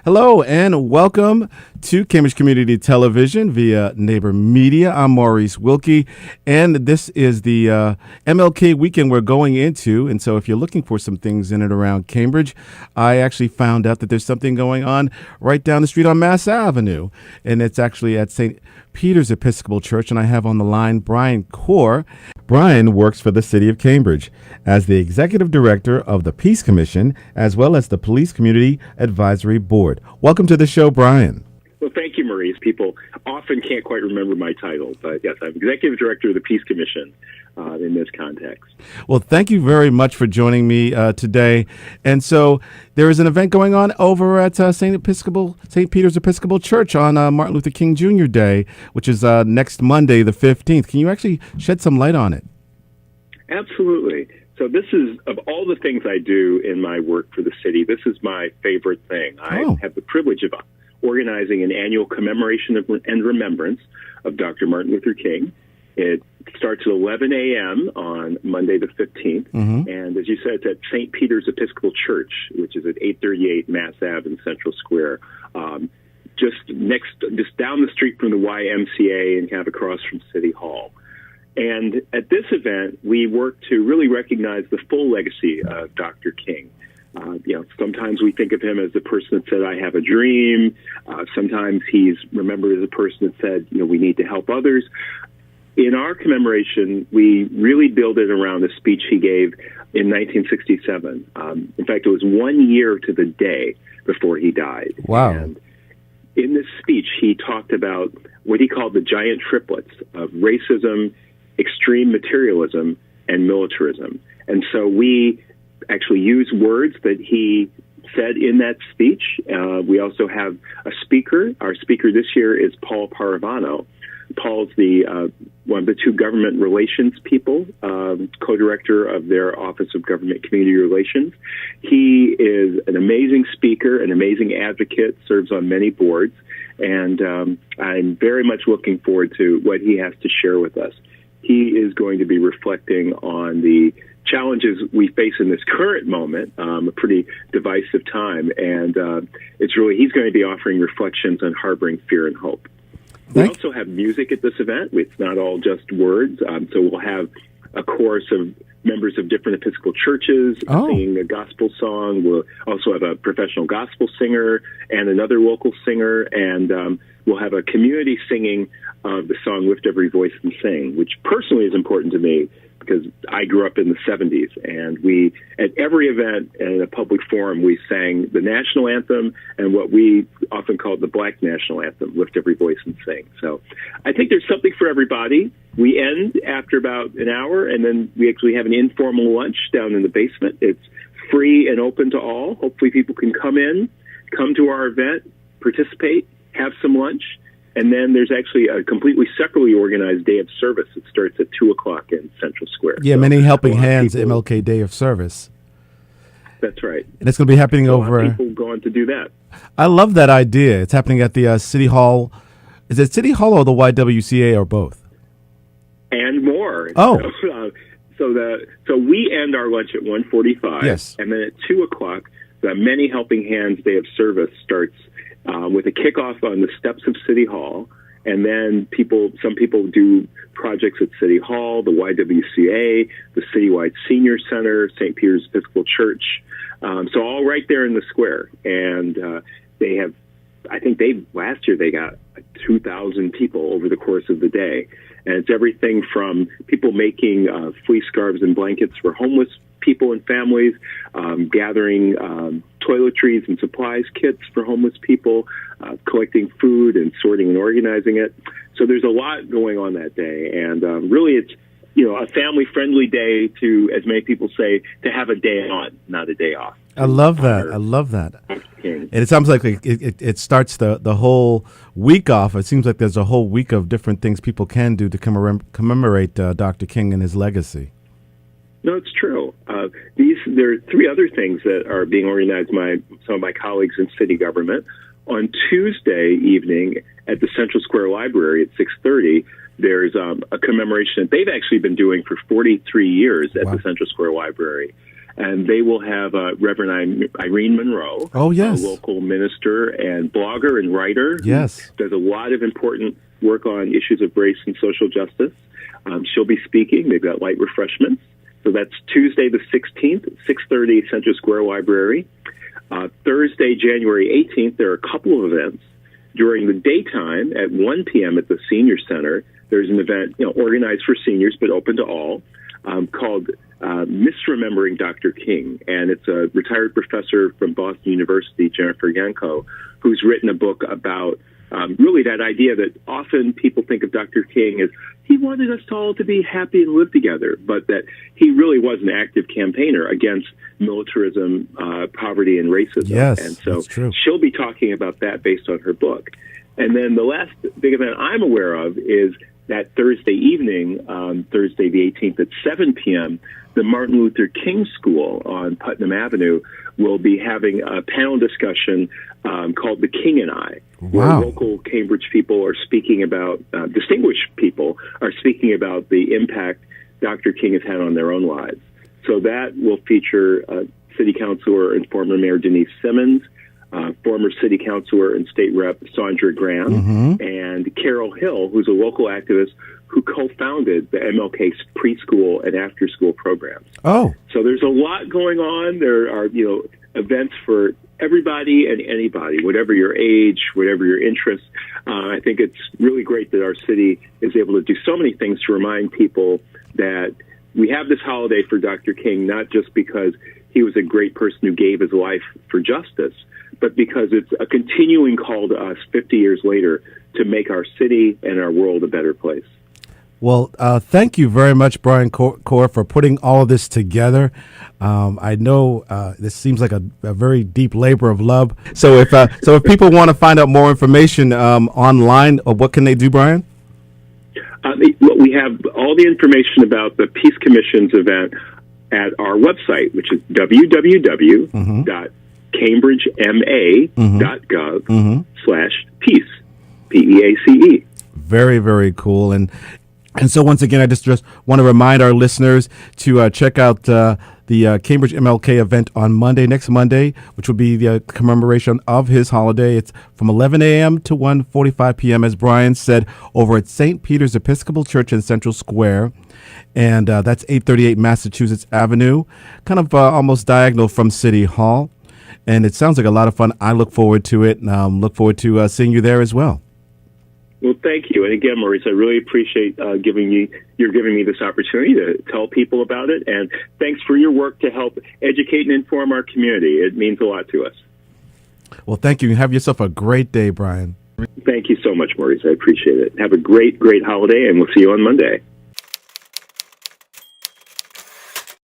Hello and welcome to Cambridge Community Television via Neighbor Media. I'm Maurice Wilkie, and this is the MLK weekend we're going into. And so if you're looking for some things in and around Cambridge, I actually found out that there's something going on right down the street on Mass Avenue, and it's actually at St. Peter's Episcopal Church, and I have on the line Brian Corr. Brian works for the City of Cambridge as the Executive Director of the Peace Commission, as well as the Police Community Advisory Board. Welcome to the show, Brian. Well, thank you, Maurice. People often can't quite remember my title, but yes, I'm Executive Director of the Peace Commission in this context. Well, thank you very much for joining me today. And so there is an event going on over at St. Peter's Episcopal Church on Martin Luther King Jr. Day, which is next Monday, the 15th. Can you actually shed some light on it? Absolutely. So this is, of all the things I do in my work for the city, this is my favorite thing. I have the privilege of organizing an annual commemoration and remembrance of Dr. Martin Luther King. It starts at 11 a.m. on Monday the 15th, and as you said, it's at St. Peter's Episcopal Church, which is at 838 Mass Ave in Central Square, just down the street from the YMCA and kind of across from City Hall. And at this event, we work to really recognize the full legacy of Dr. King. Sometimes we think of him as the person that said, "I have a dream." Sometimes he's remembered as a person that said, we need to help others. In our commemoration, we really build it around a speech he gave in 1967. In fact, it was 1 year to the day before he died. Wow. And in this speech, he talked about what he called the giant triplets of racism, extreme materialism, and militarism. And so we actually use words that he said in that speech. We also have a speaker. Our speaker this year is Paul Paravano. Paul's one of the two government relations people, co-director of their Office of Government Community Relations. He is an amazing speaker, an amazing advocate, serves on many boards, and I'm very much looking forward to what he has to share with us. He is going to be reflecting on the challenges we face in this current moment, a pretty divisive time, and he's going to be offering reflections on harboring fear and hope. We also have music at this event. It's not all just words, so we'll have a chorus of members of different Episcopal churches singing a gospel song. We'll also have a professional gospel singer and another local singer, and we'll have a community singing of the song Lift Every Voice and Sing, which personally is important to me because I grew up in the 70s, and we, at every event and in a public forum, we sang the national anthem and what we often called the Black national anthem, Lift Every Voice and Sing. So I think there's something for everybody. We end after about an hour, and then we actually have an informal lunch down in the basement. It's free and open to all. Hopefully people can come to our event, participate, have some lunch. And then there's actually a completely separately organized day of service. It starts at 2 o'clock in Central Square. Yeah, so many helping hands, MLK Day of Service. That's right. And it's going to be happening over... people go on to do that. I love that idea. It's happening at the City Hall. Is it City Hall or the YWCA or both? And more. Oh. So we end our lunch at 1:45. Yes. And then at 2 o'clock, the Many Helping Hands Day of Service starts with a kickoff on the steps of City Hall, and then some people do projects at City Hall, the YWCA, the Citywide Senior Center, St. Peter's Episcopal Church, so all right there in the square. And last year they got 2,000 people over the course of the day, and it's everything from people making fleece scarves and blankets for homeless people and families, gathering toiletries and supplies kits for homeless people, collecting food and sorting and organizing it. So there's a lot going on that day, and really it's a family-friendly day to, as many people say, to have a day on, not a day off. I love that. And it sounds like it starts the whole week off. It seems like there's a whole week of different things people can do to commemorate Dr. King and his legacy. No, it's true. There are three other things that are being organized by some of my colleagues in city government. On Tuesday evening at the Central Square Library at 6:30, there's a commemoration that they've actually been doing for 43 years at the Central Square Library. and they will have Reverend Irene Monroe, oh yes, a local minister and blogger and writer. Yes, who does a lot of important work on issues of race and social justice. She'll be speaking. They've got light refreshments. So that's Tuesday the 16th, 6:30 Central Square Library. Thursday, January 18th, there are a couple of events. During the daytime at 1 p.m. at the Senior Center, there's an event organized for seniors but open to all called Misremembering Dr. King. And it's a retired professor from Boston University, Jennifer Yanko, who's written a book about really that idea that often people think of Dr. King as he wanted us all to be happy and live together, but that he really was an active campaigner against militarism, poverty, and racism. Yes, and so that's true. She'll be talking about that based on her book. And then the last big event I'm aware of is that Thursday evening, Thursday the 18th at 7 p.m., the Martin Luther King School on Putnam Avenue will be having a panel discussion called The King and I, where local Cambridge people are speaking about, distinguished people are speaking about the impact Dr. King has had on their own lives. So that will feature City Councilor and former Mayor Denise Simmons, former City Councilor and State Rep Sandra Graham, and Carol Hill, who's a local activist who co-founded the MLK preschool and after-school programs. Oh. So there's a lot going on. There are, events for everybody and anybody, whatever your age, whatever your interests. I think it's really great that our city is able to do so many things to remind people that we have this holiday for Dr. King, not just because he was a great person who gave his life for justice, but because it's a continuing call to us 50 years later to make our city and our world a better place. Well, thank you very much, Brian Corr, for putting all of this together. I know this seems like a very deep labor of love. So if people want to find out more information online, what can they do, Brian? We have all the information about the Peace Commission's event at our website, which is www.cambridgema.gov/peace, PEACE. Very, very cool. And so once again, I just want to remind our listeners to check out the Cambridge MLK event on next Monday, which will be the commemoration of his holiday. It's from 11 a.m. to 1:45 p.m., as Brian said, over at St. Peter's Episcopal Church in Central Square. And that's 838 Massachusetts Avenue, kind of almost diagonal from City Hall. And it sounds like a lot of fun. I look forward to it, and look forward to seeing you there as well. Well, thank you. And again, Maurice, I really appreciate giving me this opportunity to tell people about it. And thanks for your work to help educate and inform our community. It means a lot to us. Well, thank you. Have yourself a great day, Brian. Thank you so much, Maurice. I appreciate it. Have a great, great holiday, and we'll see you on Monday.